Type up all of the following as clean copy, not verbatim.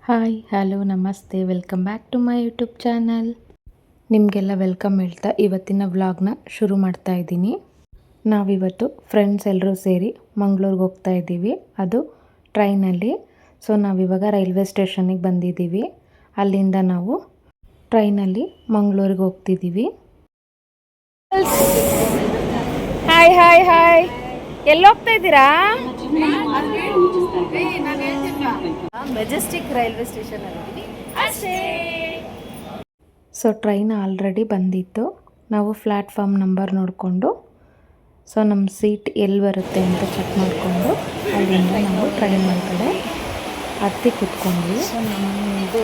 Hi hello ನಮಸ್ತೆ welcome back to my YouTube channel. ನಿಮಗೆಲ್ಲ welcome ಹೇಳ್ತಾ ಇವತ್ತಿನ ವ್ಲಾಗ್ನ ಶುರು ಮಾಡ್ತಾ ಇದ್ದೀನಿ. ನಾವಿವತ್ತು ಫ್ರೆಂಡ್ಸ್ ಎಲ್ಲರೂ ಸೇರಿ ಮಂಗಳೂರಿಗೆ ಹೋಗ್ತಾ ಇದ್ದೀವಿ, ಅದು ಟ್ರೈನಲ್ಲಿ. ಸೊ ನಾವಿವಾಗ ರೈಲ್ವೆ ಸ್ಟೇಷನಿಗೆ ಬಂದಿದ್ದೀವಿ. ಅಲ್ಲಿಂದ ನಾವು ಟ್ರೈನಲ್ಲಿ ಮಂಗಳೂರಿಗೆ ಹೋಗ್ತಿದ್ದೀವಿ. ಹಾಯ್ ಹಾಯ್ ಹಾಯ್, ಎಲ್ಲೋಗ್ತಾ ಇದ್ದೀರಾ? ಮೆಜೆಸ್ಟಿಕ್ ರೈಲ್ವೆ ಸ್ಟೇಷನ್ ಅಲ್ಲಿ ಅಷ್ಟೇ. ಸೊ ಟ್ರೈನ್ ಆಲ್ರೆಡಿ ಬಂದಿತ್ತು. ನಾವು ಪ್ಲ್ಯಾಟ್ಫಾರ್ಮ್ ನಂಬರ್ ನೋಡಿಕೊಂಡು ಸೊ ನಮ್ಮ ಸೀಟ್ ಎಲ್ಲಿ ಬರುತ್ತೆ ಅಂತ ಚೆಕ್ ಮಾಡಿಕೊಂಡು ಅಲ್ಲಿಂದ ನಾವು ಟ್ರೈನ್ ಒಳಗಡೆ ಹತ್ತಿ ಕೂತ್ಕೊಂಡ್ವಿ. ಸೊ ನಮ್ಮದು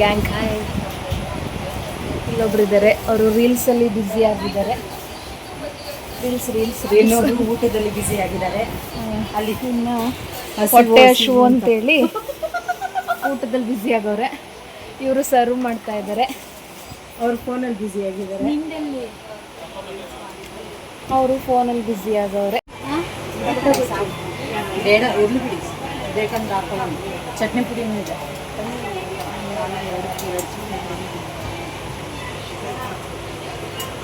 ಗ್ಯಾಂಗ್ ಹಾಯ್. ಇಲ್ಲೊಬ್ರು ಇದ್ದಾರೆ, ಅವರು ರೀಲ್ಸಲ್ಲಿ ಬ್ಯುಸಿ ಆಗಿದ್ದಾರೆ. ರೀಲ್ಸ್ ಊಟದಲ್ಲಿ ಬ್ಯುಸಿ ಆಗಿದ್ದಾರೆ. ಅಲ್ಲಿ ಇನ್ನು ಹೊಟ್ಟೆ ಹಶು ಅಂತೇಳಿ ಊಟದಲ್ಲಿ ಬ್ಯುಸಿ ಆಗವ್ರೆ. ಇವರು ಸರ್ವ್ ಮಾಡ್ತಾ ಇದ್ದಾರೆ. ಅವ್ರ ಫೋನಲ್ಲಿ ಬ್ಯುಸಿ ಆಗಿದ್ದಾರೆ. ಅವರು ಫೋನಲ್ಲಿ ಬ್ಯುಸಿ ಆಗವ್ರೆ. ಬೇಡ ಇರ್ಲಿ ಬಿಡಿ, ಬೇಕಂದ್ರೆ ಹಾಕೋಣ. ಚಟ್ನಿ ಪುಡಿನೂ ಇದೆ.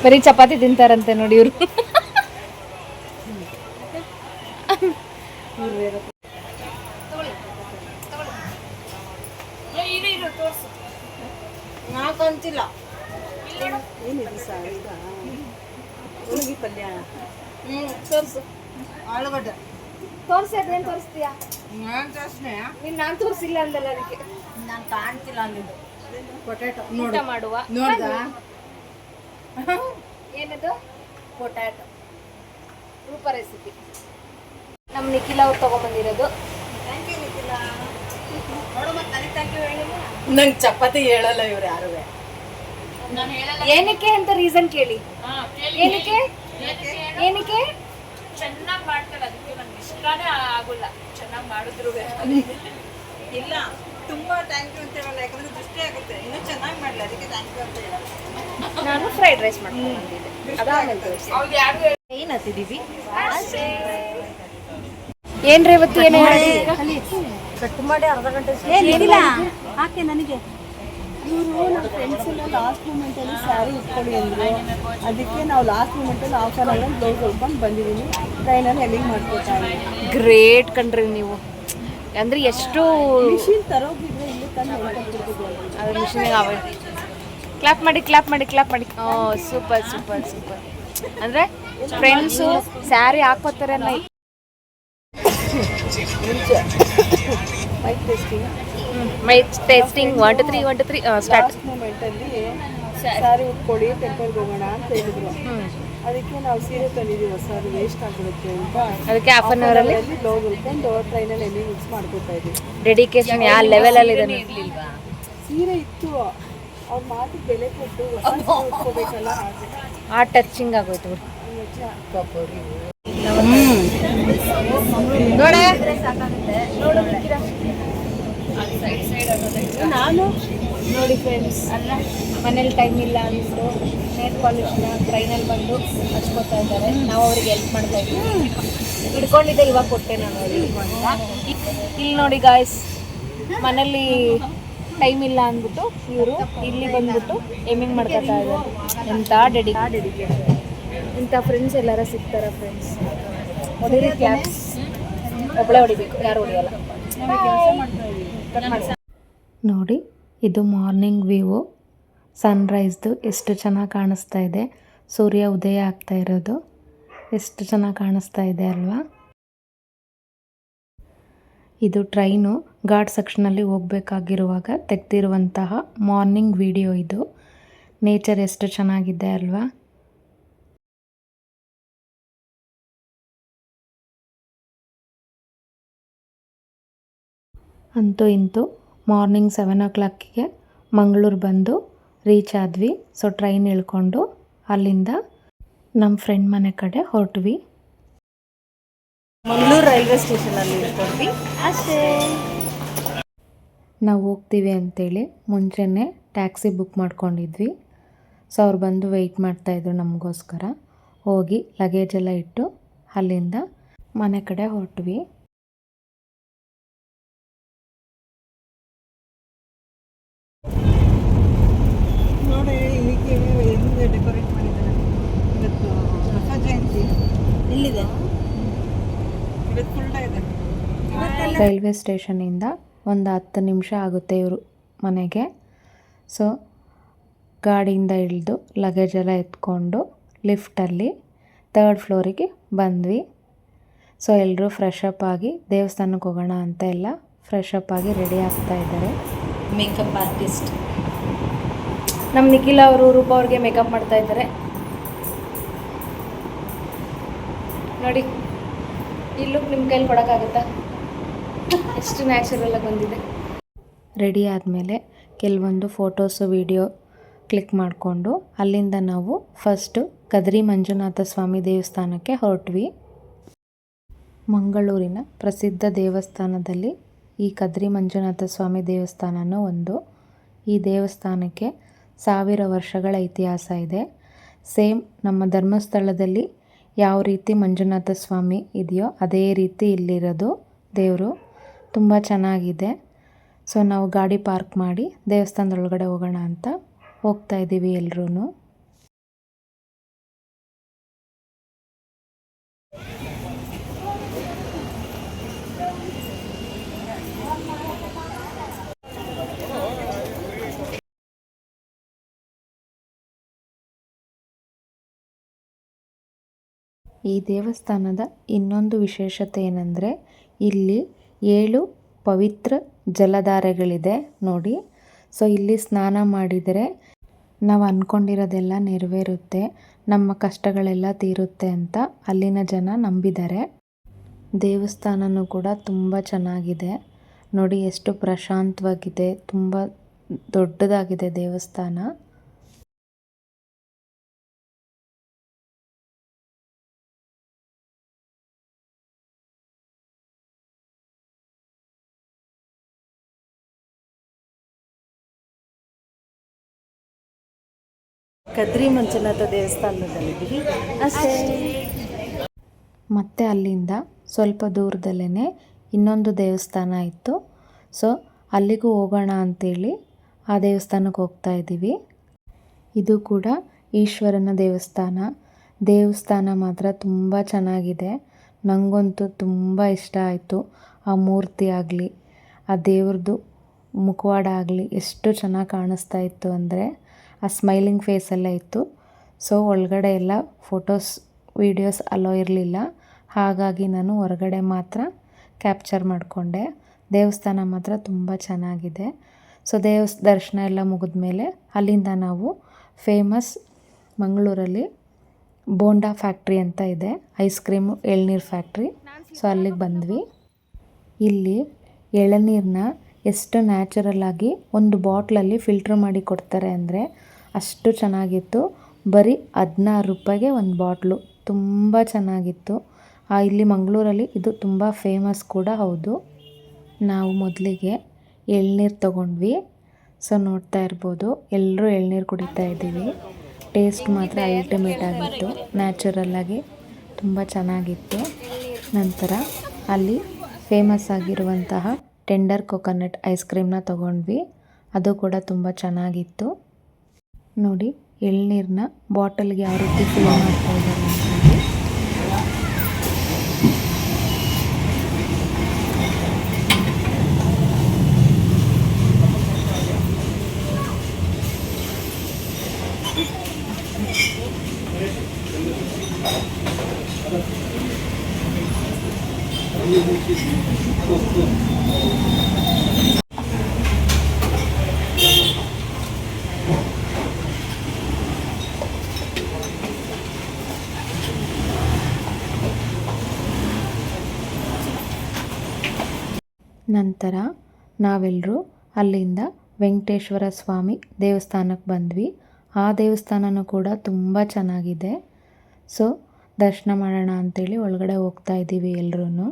ಬರೀ ಚಪಾತಿ ತಿಂತಾರಂತೆ ನೋಡಿ ಇವರು. ನಾಕಂತಿಲ್ಲ ಹುಡುಗಿ ಪಲ್ಯ. ತೋರಿಸು, ಆಲೂಗಡ್ಡೆ ತೋರಿಸಿ. ಅದೇನು ತೋರಿಸ್ತೀಯಾ ನೀನು? ನಾನು ತೋರಿಸಿಲ್ಲ ಅಂದಲ್ಲ, ಅದಕ್ಕೆ ನಾನು ಕಾಣ್ತಿಲ್ಲ ಅಂದಿದ್ದು. ಪೊಟ್ಯಾಟೊ ಊಟ ಮಾಡುವ. ನೋಡ್ದ? ಏನದು? ಪೊಟ್ಯಾಟೊ ರೂಪ ರೆಸಿಪಿ. ನಮ್ಮ ನಿಖಿಲ ಅವ್ರು ತೊಗೊಂಬಂದಿರೋದು. ನಂಗೆ ಚಪಾತಿ ಹೇಳಲ್ಲ ಇವ್ರು ಯಾರು. ಏನಕ್ಕೆ ಅಂತ ರೀಸನ್ ಕೇಳಿ. ಏನಕ್ಕೆ ಏನಕ್ಕೆ? ಚೆನ್ನಾಗಿ ಮಾಡ್ತಾರೆ, ಅದಕ್ಕೆ ನಂಗೆ ಇಷ್ಟನೇ ಆಗೋಲ್ಲ. ಚೆನ್ನಾಗಿ ಮಾಡಿದ್ರು ಇಲ್ಲ, ತುಂಬಾ ಥ್ಯಾಂಕ್ ಯು ಅಂತ ಹೇಳಲ್ಲ, ಯಾಕಂದ್ರೆ ದೃಷ್ಟಿ ಆಗುತ್ತೆ. ಇನ್ನೂ ಚೆನ್ನಾಗಿ ಮಾಡಲಿ, ಅದಕ್ಕೆ ಥ್ಯಾಂಕ್ ಯು ಅಂತ ಹೇಳಲ್ಲ. ನಾನು ಫ್ರೈಡ್ ರೈಸ್ ಮಾಡ್ಕೊಂಡು ಬಂದಿದ್ದೆ, ಅದಾದ್ಮೇಲೆ ತೋರಿಸಿ. ಏನು ಹತ್ತಿದ್ದೀವಿ? ಏನ್ರಿ ಇವತ್ತು ಏನು ಹೇಳಿ? ಕಟ್ ಮಾಡಿ ಅರ್ಧ ಗಂಟೆ ಹಾಕಿ ನನಗೆ. ಇವರು ನಮ್ಮ ಫ್ರೆಂಡ್ಸ್ ಎಲ್ಲ ಲಾಸ್ಟ್ ಮೂಮೆಂಟಲ್ಲಿ ಸ್ಯಾರಿ ಉಟ್ಕೊಳ್ಳಿ ಅಂದರು. ಅದಕ್ಕೆ ನಾವು ಲಾಸ್ಟ್ ಮೂಮೆಂಟಲ್ಲಿ ಹಾಫ್ ಆನ್ ಅವರ್ ಬ್ಲೌಸ್ ಹೊಲ್ಕೊಂಡು ಬಂದಿದ್ದೀನಿ. ಟ್ರೈನಲ್ಲಿ ಹೆಮ್ಮಿಂಗ್ ಮಾಡ್ಕೊತಾ ಇದ್ದೀನಿ. ಗ್ರೇಟ್ ಕಣ್ರಿ ನೀವು. ಅಂದ್ರೆ ಎಷ್ಟು ಮಿಷಿನ್ ತರೋಗಿದ್ರೆ ಇಲ್ಲಿ ತಂದು ಹೇಳ್ಕೊಡ್ತಿದ್ವಿ. ಅದು ಮಿಷಿನಿಗೆ ಅವಾಯ್ಡ್. ಕ್ಲಾಪ್ ಮಾಡಿ ಕ್ಲಾಪ್ ಮಾಡಿ ಕ್ಲಾಪ್ ಮಾಡಿ. Super super super. ಅಂದರೆ ಫ್ರೆಂಡ್ಸು ಸ್ಯಾರಿ ಹಾಕೋತಾರೆ ಅನ್ನೋ mic testing mic testing 1 2 3 1 2 3 start. Last ಮೂಮೆಂಟಲ್ಲಿ ಸ್ಯಾರಿ ಉಟ್ಕೊಳ್ಳಿ ಟೆಂಪಲ್ಗೆ ಹೋಗೋಣ ಅಂತ ಹೇಳಿದ್ರು. ಅದಕ್ಕೆ ನಾವು ಸೀರೆ ತಂದಿದ್ದೀವಿ, ಹೊಸ ವೇಸ್ಟ್ ಆಗಿಬಿಡುತ್ತೆ ಅಂತ. ಅದಕ್ಕೆ ಹಾಫ್ ಆನ್ ಅವರಲ್ಲಿ ಬ್ಲೌಸ್ ಹೊಲ್ಕೊಂಡು ಟ್ರೈನಲ್ಲಿ ಎಲ್ಲಿ ಮಿಕ್ಸ್ ಮಾಡ್ಕೊತಾ ಇದ್ದೀವಿ. ಡೆಡಿಕೇಶನ್ ಯಾವ ಲೆವೆಲಲ್ಲಿ ಇದೆ. ಸೀರೆ ಇತ್ತು, ಅವ್ರ ಮಾತಿಗೆ ಬೆಲೆ ಕೊಟ್ಟು ಹೊಸ ಉಟ್ಕೋಬೇಕಲ್ಲ, ಹಾಗೆ ಆ ಟಚಿಂಗ್ ಆಗೋಯ್ತು. ನಾನು ನೋಡಿ ಫ್ರೆಂಡ್ಸ್, ಮನೇಲಿ ಟೈಮ್ ಇಲ್ಲ ಅಂದ್ಬಿಟ್ಟು ನೇಲ್ ಪಾಲಿಶ್ನ ಟ್ರೈನಲ್ಲಿ ಬಂದು ಹಚ್ಕೋತಾ ಇದ್ದಾರೆ. ನಾವು ಅವ್ರಿಗೆ ಹೆಲ್ಪ್ ಮಾಡ್ತಾ ಇದ್ದೀವಿ. ಹಿಡ್ಕೊಂಡಿದ್ದೆ, ಇವಾಗ ಕೊಟ್ಟೆ ನಾನು ಅವ್ರಿಗೆ. ಇಲ್ಲಿ ನೋಡಿ ಗಾಯ್ಸ್, ಮನೇಲಿ ಟೈಮ್ ಇಲ್ಲ ಅಂದ್ಬಿಟ್ಟು ಇವರು ಇಲ್ಲಿ ಬಂದ್ಬಿಟ್ಟು ಎಮ್ಮಿಂಗ್ ಮಾಡ್ಕೊತಾ ಇದ್ದಾರೆ. ಎಂಥ ಡೆಡಿಕೇಶನ್. ಇಂಥ ಫ್ರೆಂಡ್ಸ್ ಎಲ್ಲಾರ ಸಿಗ್ತಾರ ಫ್ರೆಂಡ್ಸ್? ಹೊಡಿರಿ ಕ್ಲಾಪ್ಸ್. ಒಬ್ಬಳೇ ಹೊಡಿಬೇಕು, ಯಾರು ಹೊಡಿಯಲ್ಲ. ನೋಡಿ, ಇದು ಮಾರ್ನಿಂಗ್ ವ್ಯೂ. ಸನ್ರೈಸ್ದು ಎಷ್ಟು ಚೆನ್ನಾಗಿ ಕಾಣಿಸ್ತಾ ಇದೆ. ಸೂರ್ಯ ಉದಯ ಆಗ್ತಾ ಇರೋದು ಎಷ್ಟು ಚೆನ್ನಾಗಿ ಕಾಣಿಸ್ತಾ ಇದೆ ಅಲ್ವಾ? ಇದು ಟ್ರೈನು ಘಾಟ್ ಸೆಕ್ಷನಲ್ಲಿ ಹೋಗಬೇಕಾಗಿರುವಾಗ ತೆಗೆದಿರುವಂತಹ ಮಾರ್ನಿಂಗ್ ವಿಡಿಯೋ ಇದು. ನೇಚರ್ ಎಷ್ಟು ಚೆನ್ನಾಗಿದೆ ಅಲ್ವಾ? ಅಂತೂ ಇಂತೂ ಮಾರ್ನಿಂಗ್ 7 o'clock ಮಂಗಳೂರು ಬಂದು ರೀಚ್ ಆದ್ವಿ. ಸೊ ಟ್ರೈನ್ ಇಳ್ಕೊಂಡು ಅಲ್ಲಿಂದ ನಮ್ಮ ಫ್ರೆಂಡ್ ಮನೆ ಕಡೆ ಹೊರಟ್ವಿ. ಮಂಗಳೂರು ರೈಲ್ವೆ ಸ್ಟೇಷನಲ್ಲಿ ಇಳ್ಕೊಂಡ್ವಿ ಅಷ್ಟೇ. ನಾವು ಹೋಗ್ತೀವಿ ಅಂತೇಳಿ ಮುಂಚೆನೇ ಟ್ಯಾಕ್ಸಿ ಬುಕ್ ಮಾಡ್ಕೊಂಡಿದ್ವಿ. ಸೊ ಅವ್ರು ಬಂದು ವೆಯ್ಟ್ ಮಾಡ್ತಾಯಿದ್ರು ನಮಗೋಸ್ಕರ. ಹೋಗಿ ಲಗೇಜ್ ಎಲ್ಲ ಇಟ್ಟು ಅಲ್ಲಿಂದ ಮನೆ ಕಡೆ ಹೊರಟ್ವಿ. ನೋಡಿ ಇಲ್ಲಿಗೆ ಹೆಂಗೆ ಡೆಕೋರೇಟ್ ಮಾಡಿದ್ದಾರೆ. ಇವತ್ತು ಬಸವ ಜಯಂತಿ ಎಲ್ಲಿದೆ? ಇವತ್ತು ಫುಲ್ ಡೇ ಇದೆ. ರೈಲ್ವೆ ಸ್ಟೇಷನಿಂದ ಒಂದು 10 ನಿಮಿಷ ಆಗುತ್ತೆ ಇವರು ಮನೆಗೆ. ಸೊ ಗಾಡಿಯಿಂದ ಇಳಿದು ಲಗೇಜ್ ಎಲ್ಲ ಎತ್ಕೊಂಡು ಲಿಫ್ಟಲ್ಲಿ 3rd ಫ್ಲೋರಿಗೆ ಬಂದ್ವಿ. ಸೊ ಎಲ್ಲರೂ ಫ್ರೆಶ್ ಅಪ್ ಆಗಿ ದೇವಸ್ಥಾನಕ್ಕೆ ಹೋಗೋಣ ಅಂತ ಎಲ್ಲ ಫ್ರೆಶ್ ಅಪ್ ಆಗಿ ರೆಡಿ ಆಗ್ತಾ ಇದ್ದಾರೆ. ಮೇಕಪ್ ಆರ್ಟಿಸ್ಟ್ ನಮ್ಮ ನಿಖಿಲ ಅವರು ರೂಪ ಅವ್ರಿಗೆ ಮೇಕಪ್ ಮಾಡ್ತಾ ಇದ್ದಾರೆ ನೋಡಿ. ಈ ಲುಕ್ ನಿಮ್ಮ ಕೈಲಿ ಕೊಡೋಕ್ಕಾಗುತ್ತಾ? ಎಷ್ಟು ನ್ಯಾಚುರಲ್ ಆಗಿ ಬಂದಿದೆ. ರೆಡಿ ಆದಮೇಲೆ ಕೆಲವೊಂದು ಫೋಟೋಸು ವಿಡಿಯೋ ಕ್ಲಿಕ್ ಮಾಡಿಕೊಂಡು ಅಲ್ಲಿಂದ ನಾವು ಫಸ್ಟು ಕದ್ರಿ ಮಂಜುನಾಥ ಸ್ವಾಮಿ ದೇವಸ್ಥಾನಕ್ಕೆ ಹೊರಟ್ವಿ. ಮಂಗಳೂರಿನ ಪ್ರಸಿದ್ಧ ದೇವಸ್ಥಾನದಲ್ಲಿ ಈ ಕದ್ರಿ ಮಂಜುನಾಥ ಸ್ವಾಮಿ ದೇವಸ್ಥಾನನೂ ಒಂದು. ಈ ದೇವಸ್ಥಾನಕ್ಕೆ 1000 ವರ್ಷಗಳ ಇತಿಹಾಸ ಇದೆ. ಸೇಮ್ ನಮ್ಮ ಧರ್ಮಸ್ಥಳದಲ್ಲಿ ಯಾವ ರೀತಿ ಮಂಜುನಾಥ ಸ್ವಾಮಿ ಇದೆಯೋ ಅದೇ ರೀತಿ ಇಲ್ಲಿರೋದು ದೇವರು. ತುಂಬ ಚೆನ್ನಾಗಿದೆ. ಸೊ ನಾವು ಗಾಡಿ ಪಾರ್ಕ್ ಮಾಡಿ ದೇವಸ್ಥಾನದೊಳಗಡೆ ಹೋಗೋಣ ಅಂತ ಹೋಗ್ತಾ ಇದ್ದೀವಿ ಎಲ್ಲರೂ. ಈ ದೇವಸ್ಥಾನದ ಇನ್ನೊಂದು ವಿಶೇಷತೆ ಏನಂದರೆ ಇಲ್ಲಿ 7 ಪವಿತ್ರ ಜಲಧಾರೆಗಳಿದೆ ನೋಡಿ. ಸೊ ಇಲ್ಲಿ ಸ್ನಾನ ಮಾಡಿದರೆ ನಾವು ಅಂದ್ಕೊಂಡಿರೋದೆಲ್ಲ ನೆರವೇರುತ್ತೆ, ನಮ್ಮ ಕಷ್ಟಗಳೆಲ್ಲ ತೀರುತ್ತೆ ಅಂತ ಅಲ್ಲಿನ ಜನ ನಂಬಿದ್ದಾರೆ. ದೇವಸ್ಥಾನನೂ ಕೂಡ ತುಂಬ ಚೆನ್ನಾಗಿದೆ ನೋಡಿ, ಎಷ್ಟು ಪ್ರಶಾಂತವಾಗಿದೆ, ತುಂಬ ದೊಡ್ಡದಾಗಿದೆ ದೇವಸ್ಥಾನ. ಕದ್ರಿ ಮಂಜುನಾಥ ದೇವಸ್ಥಾನದಲ್ಲಿದ್ದೀವಿ ಅಷ್ಟೇ. ಮತ್ತು ಅಲ್ಲಿಂದ ಸ್ವಲ್ಪ ದೂರದಲ್ಲೇ ಇನ್ನೊಂದು ದೇವಸ್ಥಾನ ಇತ್ತು. ಸೊ ಅಲ್ಲಿಗೂ ಹೋಗೋಣ ಅಂತೇಳಿ ಆ ದೇವಸ್ಥಾನಕ್ಕೆ ಹೋಗ್ತಾ ಇದ್ದೀವಿ. ಇದು ಕೂಡ ಈಶ್ವರನ ದೇವಸ್ಥಾನ. ದೇವಸ್ಥಾನ ಮಾತ್ರ ತುಂಬ ಚೆನ್ನಾಗಿದೆ. ನನಗಂತೂ ತುಂಬ ಇಷ್ಟ ಆಯಿತು. ಆ ಮೂರ್ತಿ ಆಗಲಿ, ಆ ದೇವ್ರದ್ದು ಮುಖವಾಡ ಆಗಲಿ ಎಷ್ಟು ಚೆನ್ನಾಗಿ ಕಾಣಿಸ್ತಾ ಇತ್ತು ಅಂದರೆ ಆ ಸ್ಮೈಲಿಂಗ್ ಫೇಸೆಲ್ಲ ಇತ್ತು. ಸೊ ಒಳಗಡೆ ಎಲ್ಲ ಫೋಟೋಸ್ ವೀಡಿಯೋಸ್ ಅಲೋ ಇರಲಿಲ್ಲ, ಹಾಗಾಗಿ ನಾನು ಹೊರಗಡೆ ಮಾತ್ರ ಕ್ಯಾಪ್ಚರ್ ಮಾಡಿಕೊಂಡೆ. ದೇವಸ್ಥಾನ ಮಾತ್ರ ತುಂಬ ಚೆನ್ನಾಗಿದೆ. ಸೊ ದರ್ಶನ ಎಲ್ಲ ಮುಗಿದ್ಮೇಲೆ ಅಲ್ಲಿಂದ ನಾವು ಫೇಮಸ್ ಮಂಗಳೂರಲ್ಲಿ ಬೋಂಡಾ ಫ್ಯಾಕ್ಟ್ರಿ ಅಂತ ಇದೆ, ಐಸ್ ಕ್ರೀಮು ಎಳ್ನೀರು ಫ್ಯಾಕ್ಟ್ರಿ. ಸೊ ಅಲ್ಲಿಗೆ ಬಂದ್ವಿ. ಇಲ್ಲಿ ಎಳನೀರನ್ನ ಎಷ್ಟು ನ್ಯಾಚುರಲ್ ಆಗಿ ಒಂದು ಬಾಟ್ಲಲ್ಲಿ ಫಿಲ್ಟ್ರ್ ಮಾಡಿ ಕೊಡ್ತಾರೆ ಅಂದರೆ ಅಷ್ಟು ಚೆನ್ನಾಗಿತ್ತು. ಬರೀ 16 ರೂಪಾಯಿಗೆ ಒಂದು ಬಾಟ್ಲು, ತುಂಬ ಚೆನ್ನಾಗಿತ್ತು. ಇಲ್ಲಿ ಮಂಗಳೂರಲ್ಲಿ ಇದು ತುಂಬ ಫೇಮಸ್ ಕೂಡ ಹೌದು. ನಾವು ಮೊದಲಿಗೆ ಎಳ್ನೀರು ತೊಗೊಂಡ್ವಿ. ಸೊ ನೋಡ್ತಾ ಇರ್ಬೋದು ಎಲ್ಲರೂ ಎಳ್ನೀರು ಕುಡಿತಾ ಇದ್ದೀವಿ. ಟೇಸ್ಟ್ ಮಾತ್ರ ಅಲ್ಟಿಮೇಟ್ ಆಗಿತ್ತು, ನ್ಯಾಚುರಲ್ಲಾಗಿ ತುಂಬ ಚೆನ್ನಾಗಿತ್ತು. ನಂತರ ಅಲ್ಲಿ ಫೇಮಸ್ ಆಗಿರುವಂತಹ ಟೆಂಡರ್ ಕೊಕೊನಟ್ ಐಸ್ ಕ್ರೀಮ್ನ ತೊಗೊಂಡ್ವಿ. ಅದು ಕೂಡ ತುಂಬ ಚೆನ್ನಾಗಿತ್ತು. ನೋಡಿ ಎಳ್ನೀರನ್ನ ಬಾಟಲ್ಗೆ ಯಾವ ರೀತಿ ಫಿಲ್ ಮಾಡ್ತಾ ಇದ್ದಾರೆ ಅಂತಂದು. ನಂತರ ನಾವೆಲ್ಲರೂ ಅಲ್ಲಿಂದ ವೆಂಕಟೇಶ್ವರ ಸ್ವಾಮಿ ದೇವಸ್ಥಾನಕ್ಕೆ ಬಂದ್ವಿ. ಆ ದೇವಸ್ಥಾನನೂ ಕೂಡ ತುಂಬ ಚೆನ್ನಾಗಿದೆ. ಸೊ ದರ್ಶನ ಮಾಡೋಣ ಅಂತೇಳಿ ಒಳಗಡೆ ಹೋಗ್ತಾ ಇದ್ದೀವಿ ಎಲ್ಲರೂ.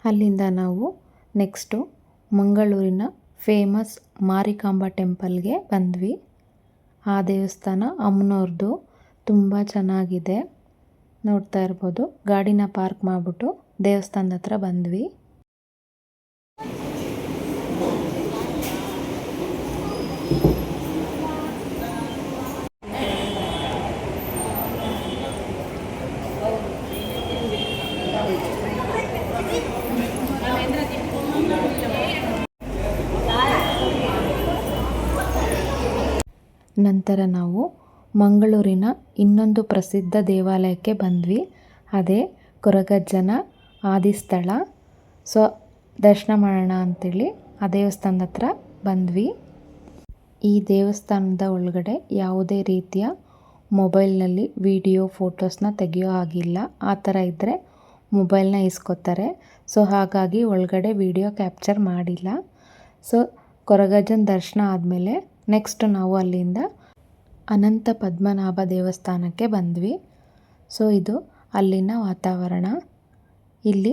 ಅಲ್ಲಿಂದ ನಾವು ನೆಕ್ಸ್ಟು ಮಂಗಳೂರಿನ ಫೇಮಸ್ ಮಾರಿಕಾಂಬಾ ಟೆಂಪಲ್ಗೆ ಬಂದ್ವಿ. ಆ ದೇವಸ್ಥಾನ ಅಮ್ಮನವ್ರದ್ದು ತುಂಬ ಚೆನ್ನಾಗಿದೆ. ನೋಡ್ತಾ ಇರ್ಬೋದು, ಗಾಡಿನ ಪಾರ್ಕ್ ಮಾಡಿಬಿಟ್ಟು ದೇವಸ್ಥಾನದ ಹತ್ರ ಬಂದ್ವಿ. ನಂತರ ನಾವು ಮಂಗಳೂರಿನ ಇನ್ನೊಂದು ಪ್ರಸಿದ್ಧ ದೇವಾಲಯಕ್ಕೆ ಬಂದ್ವಿ. ಅದೇ ಕೊರಗಜ್ಜನ ಆದಿಸ್ಥಳ. ಸೊ ದರ್ಶನ ಮಾಡೋಣ ಅಂಥೇಳಿ ಆ ದೇವಸ್ಥಾನದ ಹತ್ರ ಬಂದ್ವಿ. ಈ ದೇವಸ್ಥಾನದ ಒಳಗಡೆ ಯಾವುದೇ ರೀತಿಯ ಮೊಬೈಲ್ನಲ್ಲಿ ವಿಡಿಯೋ ಫೋಟೋಸ್ನ ತೆಗೆಯೋ ಹಾಗಿಲ್ಲ. ಆ ಥರ ಇದ್ದರೆ ಮೊಬೈಲ್ನ ಇಸ್ಕೊತಾರೆ. ಸೊ ಹಾಗಾಗಿ ಒಳಗಡೆ ವಿಡಿಯೋ ಕ್ಯಾಪ್ಚರ್ ಮಾಡಿಲ್ಲ. ಸೊ ಕೊರಗಜ್ಜನ ದರ್ಶನ ಆದಮೇಲೆ ನೆಕ್ಸ್ಟ್ ನಾವು ಅಲ್ಲಿಂದ ಅನಂತ ಪದ್ಮನಾಭ ದೇವಸ್ಥಾನಕ್ಕೆ ಬಂದ್ವಿ. ಸೊ ಇದು ಅಲ್ಲಿನ ವಾತಾವರಣ. ಇಲ್ಲಿ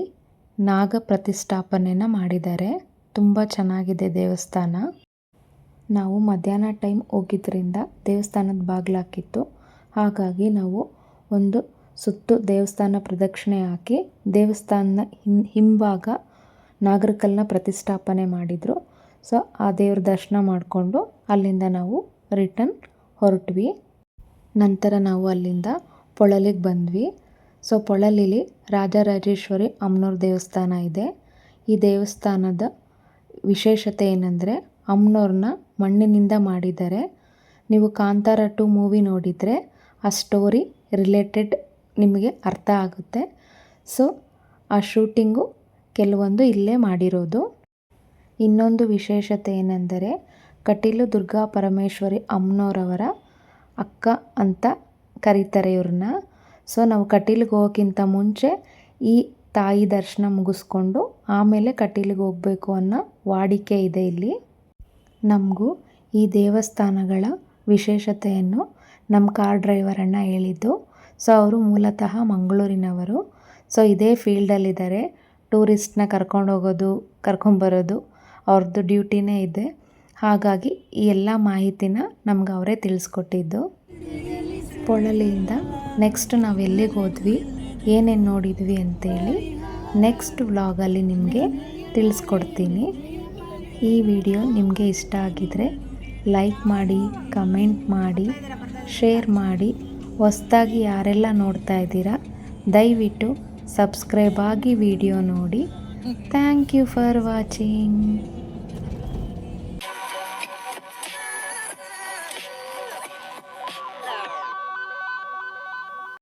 ನಾಗ ಪ್ರತಿಷ್ಠಾಪನೆನ ಮಾಡಿದ್ದಾರೆ. ತುಂಬ ಚೆನ್ನಾಗಿದೆ ದೇವಸ್ಥಾನ. ನಾವು ಮಧ್ಯಾಹ್ನ ಟೈಮ್ ಹೋಗಿದ್ದರಿಂದ ದೇವಸ್ಥಾನದ ಬಾಗಿಲಾಕಿತ್ತು. ಹಾಗಾಗಿ ನಾವು ಒಂದು ಸುತ್ತು ದೇವಸ್ಥಾನ ಪ್ರದಕ್ಷಿಣೆ ಹಾಕಿ ದೇವಸ್ಥಾನದ ಹಿಂಭಾಗ ನಾಗರಕಲ್ಲನ್ನ ಪ್ರತಿಷ್ಠಾಪನೆ ಮಾಡಿದರು. ಸೊ ಆ ದೇವ್ರ ದರ್ಶನ ಮಾಡಿಕೊಂಡು ಅಲ್ಲಿಂದ ನಾವು ರಿಟರ್ನ್ ಹೊರಟ್ವಿ. ನಂತರ ನಾವು ಅಲ್ಲಿಂದ ಪೊಳಲಿಗೆ ಬಂದ್ವಿ. ಸೊ ಪೊಳಲಿಲಿ ರಾಜರಾಜೇಶ್ವರಿ ಅಮ್ಮನವ್ರ ದೇವಸ್ಥಾನ ಇದೆ. ಈ ದೇವಸ್ಥಾನದ ವಿಶೇಷತೆ ಏನಂದರೆ ಅಮ್ಮನವ್ರನ್ನ ಮಣ್ಣಿನಿಂದ ಮಾಡಿದ್ದಾರೆ. ನೀವು ಕಾಂತಾರ 2 ಮೂವಿ ನೋಡಿದರೆ ಆ ಸ್ಟೋರಿ ರಿಲೇಟೆಡ್ ನಿಮಗೆ ಅರ್ಥ ಆಗುತ್ತೆ. ಸೊ ಆ ಶೂಟಿಂಗು ಕೆಲವೊಂದು ಇಲ್ಲೇ ಮಾಡಿರೋದು. ಇನ್ನೊಂದು ವಿಶೇಷತೆ ಏನೆಂದರೆ ಕಟೀಲು ದುರ್ಗಾ ಪರಮೇಶ್ವರಿ ಅಮ್ಮನವರವರ ಅಕ್ಕ ಅಂತ ಕರೀತಾರೆ ಇವ್ರನ್ನ. ಸೊ ನಾವು ಕಟೀಲಿಗೆ ಹೋಗೋಕ್ಕಿಂತ ಮುಂಚೆ ಈ ತಾಯಿ ದರ್ಶನ ಮುಗಿಸ್ಕೊಂಡು ಆಮೇಲೆ ಕಟೀಲಿಗೆ ಹೋಗಬೇಕು ಅನ್ನೋ ವಾಡಿಕೆ ಇದೆ ಇಲ್ಲಿ. ನಮಗೂ ಈ ದೇವಸ್ಥಾನಗಳ ವಿಶೇಷತೆಯನ್ನು ನಮ್ಮ ಕಾರ್ ಡ್ರೈವರನ್ನು ಹೇಳಿದ್ದು. ಸೊ ಅವರು ಮೂಲತಃ ಮಂಗಳೂರಿನವರು. ಸೊ ಇದೇ ಫೀಲ್ಡಲ್ಲಿದ್ದಾರೆ. ಟೂರಿಸ್ಟ್ನ ಕರ್ಕೊಂಡೋಗೋದು ಕರ್ಕೊಂಬರೋದು ಅವ್ರದ್ದು ಡ್ಯೂಟಿನೇ ಇದೆ. ಹಾಗಾಗಿ ಈ ಎಲ್ಲ ಮಾಹಿತಿನ ನಮ್ಗೆ ಅವರೇ ತಿಳಿಸ್ಕೊಟ್ಟಿದ್ದು. ಪೊಳಲಿಯಿಂದ ನೆಕ್ಸ್ಟ್ ನಾವು ಎಲ್ಲಿಗೆ ಹೋದ್ವಿ, ಏನೇನು ನೋಡಿದ್ವಿ ಅಂತೇಳಿ ನೆಕ್ಸ್ಟ್ ವ್ಲಾಗಲ್ಲಿ ನಿಮಗೆ ತಿಳಿಸ್ಕೊಡ್ತೀನಿ. ಈ ವಿಡಿಯೋ ನಿಮಗೆ ಇಷ್ಟ ಆಗಿದರೆ ಲೈಕ್ ಮಾಡಿ, ಕಮೆಂಟ್ ಮಾಡಿ, ಶೇರ್ ಮಾಡಿ. ಹೊಸದಾಗಿ ಯಾರೆಲ್ಲ ನೋಡ್ತಾ ಇದ್ದೀರಾ ದಯವಿಟ್ಟು ಸಬ್ಸ್ಕ್ರೈಬ್ ಆಗಿ ವಿಡಿಯೋ ನೋಡಿ. Thank you for watching.